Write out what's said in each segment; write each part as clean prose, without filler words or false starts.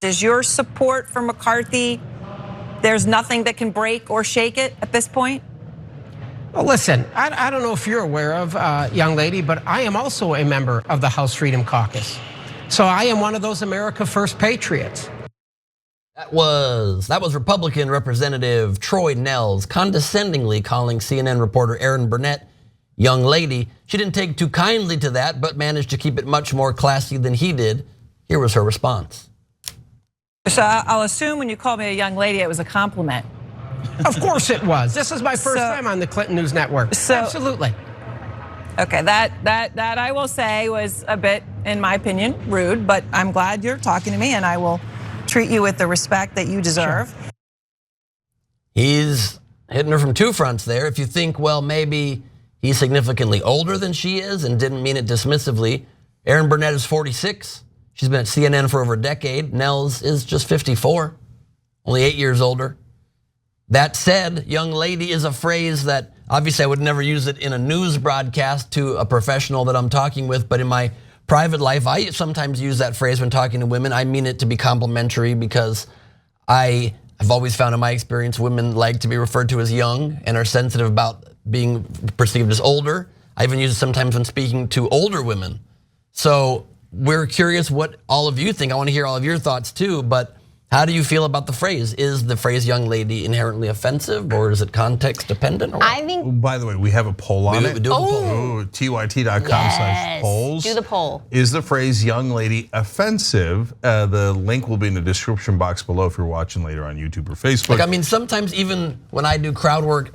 Is your support for McCarthy, there's nothing that can break or shake it at this point? Well, listen, I don't know if you're aware of, young lady, but I am also a member of the House Freedom Caucus. So I am one of those America First patriots. That was Republican Representative Troy Nehls condescendingly calling CNN reporter Erin Burnett young lady. She didn't take too kindly to that, but managed to keep it much more classy than he did. Here was her response. So I'll assume when you called me a young lady, it was a compliment. Of course it was. This is my first time on the Clinton News Network. Absolutely. Okay, that I will say was a bit, in my opinion, rude, but I'm glad you're talking to me and I will treat you with the respect that you deserve. Sure. He's hitting her from two fronts there. If you think, well, maybe he's significantly older than she is and didn't mean it dismissively, Erin Burnett is 46. She's been at CNN for over a decade. Nehls is just 54, only 8 years older. That said, young lady is a phrase that obviously I would never use it in a news broadcast to a professional that I'm talking with, but in my private life, I sometimes use that phrase when talking to women. I mean it to be complimentary because I have always found in my experience women like to be referred to as young and are sensitive about being perceived as older. I even use it sometimes when speaking to older women. So we're curious what all of you think. I want to hear all of your thoughts too, but how do you feel about the phrase? Is the phrase young lady inherently offensive or is it context dependent? I think. By the way, we have a poll on it. Oh, tyt.com/polls. Do the poll. Is the phrase young lady offensive? The link will be in the description box below if you're watching later on YouTube or Facebook. Like, I mean, sometimes even when I do crowd work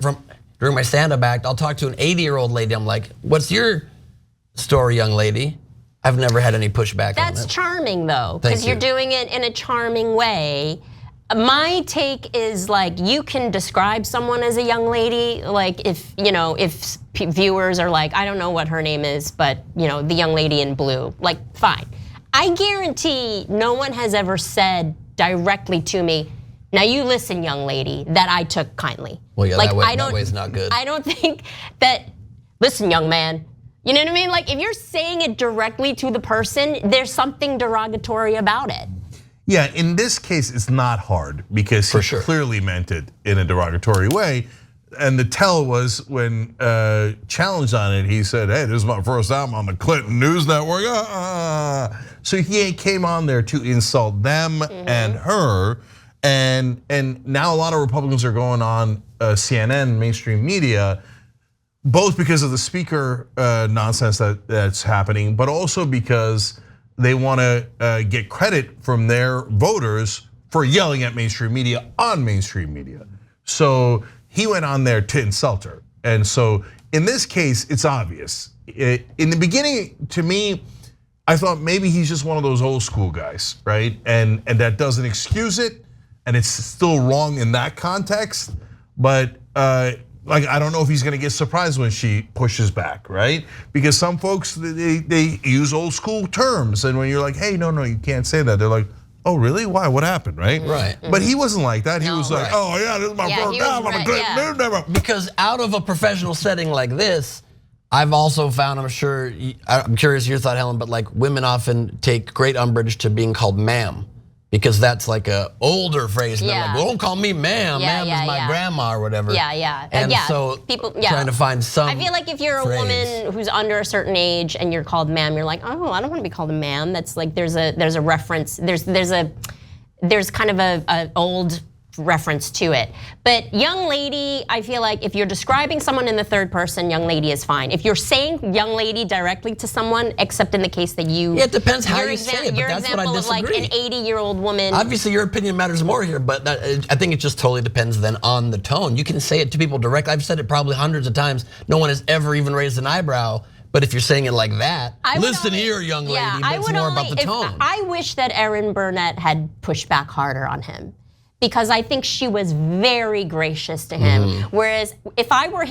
during my stand-up act, I'll talk to an 80-year-old lady. I'm like, what's your story, young lady? I've never had any pushback on that. That's charming though, because you're doing it in a charming way. My take is like you can describe someone as a young lady, like if viewers are like, I don't know what her name is, but the young lady in blue, like fine. I guarantee no one has ever said directly to me, now you listen, young lady, that I took kindly. Well, yeah, like, that way's not good. I don't think that, listen, young man. You know what I mean? Like if you're saying it directly to the person, there's something derogatory about it. Yeah, in this case, it's not hard because he clearly meant it in a derogatory way. And the tell was when challenged on it, he said, hey, this is my first time on the Clinton News Network. So he came on there to insult them and her. And now a lot of Republicans are going on CNN, mainstream media, both because of the speaker nonsense that's happening, but also because they want to get credit from their voters for yelling at mainstream media on mainstream media. So he went on there to insult her. And so in this case, it's obvious. In the beginning, to me, I thought maybe he's just one of those old school guys, right? And that doesn't excuse it, and it's still wrong in that context, but like I don't know if he's gonna get surprised when she pushes back, right? Because some folks, they use old school terms, and when you're like, hey, no, you can't say that, they're like, oh really, why, what happened, right? Right. But he wasn't like that, he was like, oh yeah, this is my first time on the Clinton News Network. Because out of a professional setting like this, I've also found, I'm curious your thought, Helen, but like women often take great umbrage to being called ma'am. Because that's like a older phrase. And they're like, well, don't call me ma'am. Ma'am is my grandma or whatever. And so people trying to find some. I feel like if you're a woman who's under a certain age and you're called ma'am, you're like, oh, I don't want to be called a ma'am. That's like there's a reference. There's kind of a old reference to it. But young lady, I feel like if you're describing someone in the third person, young lady is fine. If you're saying young lady directly to someone, except in the case that you, it depends how you say it. But your that's what I example of like disagree. an 80-year-old woman. Obviously, your opinion matters more here, but I think it just totally depends then on the tone. You can say it to people directly. I've said it probably hundreds of times. No one has ever even raised an eyebrow. But if you're saying it like that, listen here, young lady, but it's more about the tone. I wish that Erin Burnett had pushed back harder on him, because I think she was very gracious to him. Whereas if I were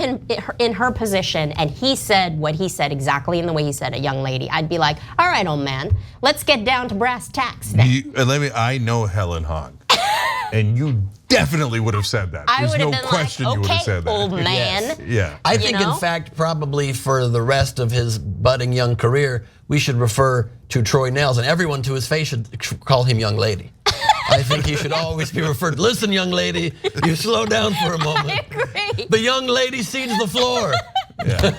in her position and he said what he said exactly in the way he said, a young lady, I'd be like, all right, old man, let's get down to brass tacks then. I know Helen Hahn, and you definitely would have said that. There's no question you would have said that. Old man. Yes. Yeah. I think in fact, probably for the rest of his budding young career, we should refer to Troy Nehls, and everyone to his face should call him young lady. I think he should always be referred. Listen, young lady, you slow down for a moment. I agree. The young lady cedes the floor. Yeah.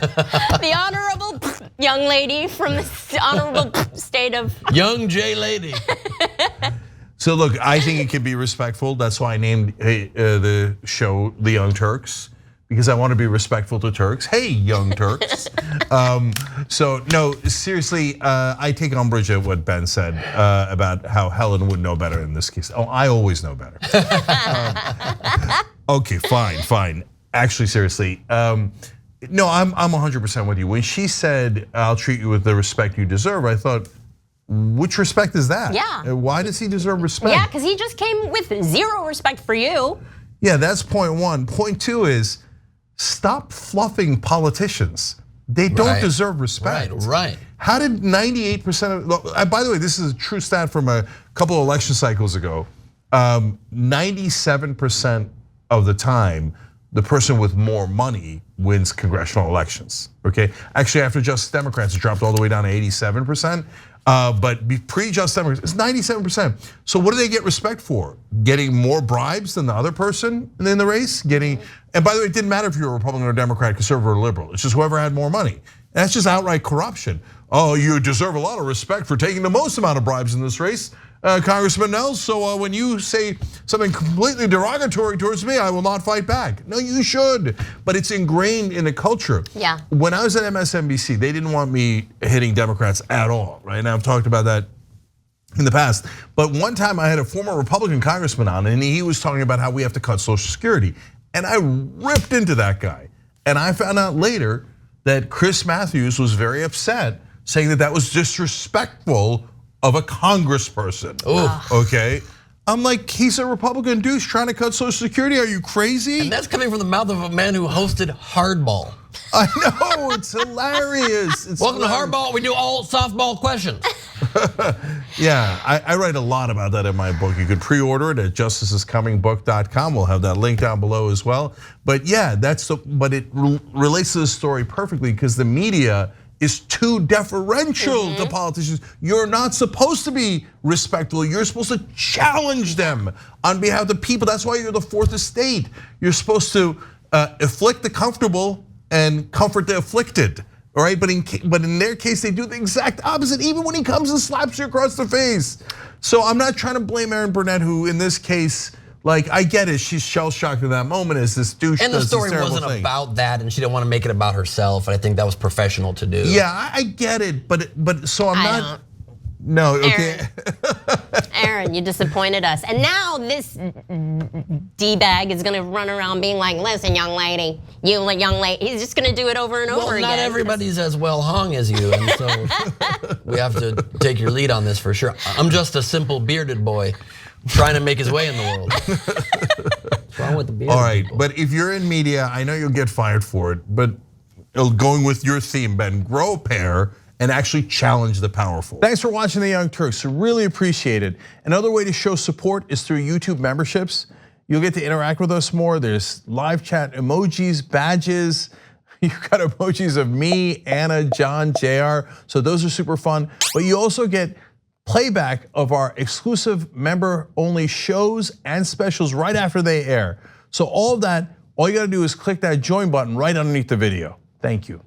The honorable young lady from the honorable state of Young J lady. So look, I think it can be respectful. That's why I named the show The Young Turks, because I want to be respectful to Turks. Hey, Young Turks. So no, seriously, I take umbrage at what Ben said about how Helen would know better in this case. Oh, I always know better. Okay, fine. Actually, seriously, no, I'm 100% with you. When she said, "I'll treat you with the respect you deserve," I thought, which respect is that? Yeah. Why does he deserve respect? Yeah, because he just came with zero respect for you. Yeah, that's point one. Point two is stop fluffing politicians. They don't deserve respect. Right. How did 98% of, by the way, this is a true stat from a couple of election cycles ago. 97% of the time, the person with more money wins congressional elections, okay? Actually, after Just Democrats, it dropped all the way down to 87%. But pre-Just Democrats, it's 97%. So what do they get respect for? Getting more bribes than the other person in the race? And by the way, it didn't matter if you were a Republican or Democrat, conservative or liberal. It's just whoever had more money. That's just outright corruption. Oh, you deserve a lot of respect for taking the most amount of bribes in this race, Congressman Nehls. So when you say something completely derogatory towards me, I will not fight back. No, you should, but it's ingrained in the culture. Yeah. When I was at MSNBC, they didn't want me hitting Democrats at all, right? And I've talked about that in the past. But one time I had a former Republican congressman on, and he was talking about how we have to cut Social Security. And I ripped into that guy. And I found out later that Chris Matthews was very upset, saying that that was disrespectful of a congressperson. Okay. I'm like, he's a Republican douche trying to cut Social Security. Are you crazy? And that's coming from the mouth of a man who hosted Hardball. I know, it's hilarious. Welcome to Hardball, we do all softball questions. Yeah, I write a lot about that in my book. You can pre-order it at justicescomingbook.com. We'll have that link down below as well. But yeah, but it relates to the story perfectly because the media is too deferential to politicians. You're not supposed to be respectful. You're supposed to challenge them on behalf of the people. That's why you're the fourth estate. You're supposed to afflict the comfortable and comfort the afflicted. All right, but in their case, they do the exact opposite, even when he comes and slaps you across the face. So I'm not trying to blame Erin Burnett, who in this case, like, I get it, she's shell-shocked in that moment as this douche and the does story this terrible wasn't thing. about that, and she didn't want to make it about herself. And I think that was professional to do. Yeah, I get it, but so I'm not. No, okay. Erin, you disappointed us. And now this D-bag is gonna run around being like, listen, young lady, you young lady. He's just gonna do it over and over again. Well, not everybody's as well hung as you, and so we have to take your lead on this for sure. I'm just a simple bearded boy trying to make his way in the world. What's wrong with the beard? All right, but if you're in media, I know you'll get fired for it, but going with your theme, Ben, grow a pair and actually challenge the powerful. Thanks for watching The Young Turks, really appreciate it. Another way to show support is through YouTube memberships. You'll get to interact with us more. There's live chat emojis, badges. You've got emojis of me, Anna, John, JR, so those are super fun. But you also get playback of our exclusive member-only shows and specials right after they air. So all of that, all you gotta do is click that join button right underneath the video. Thank you.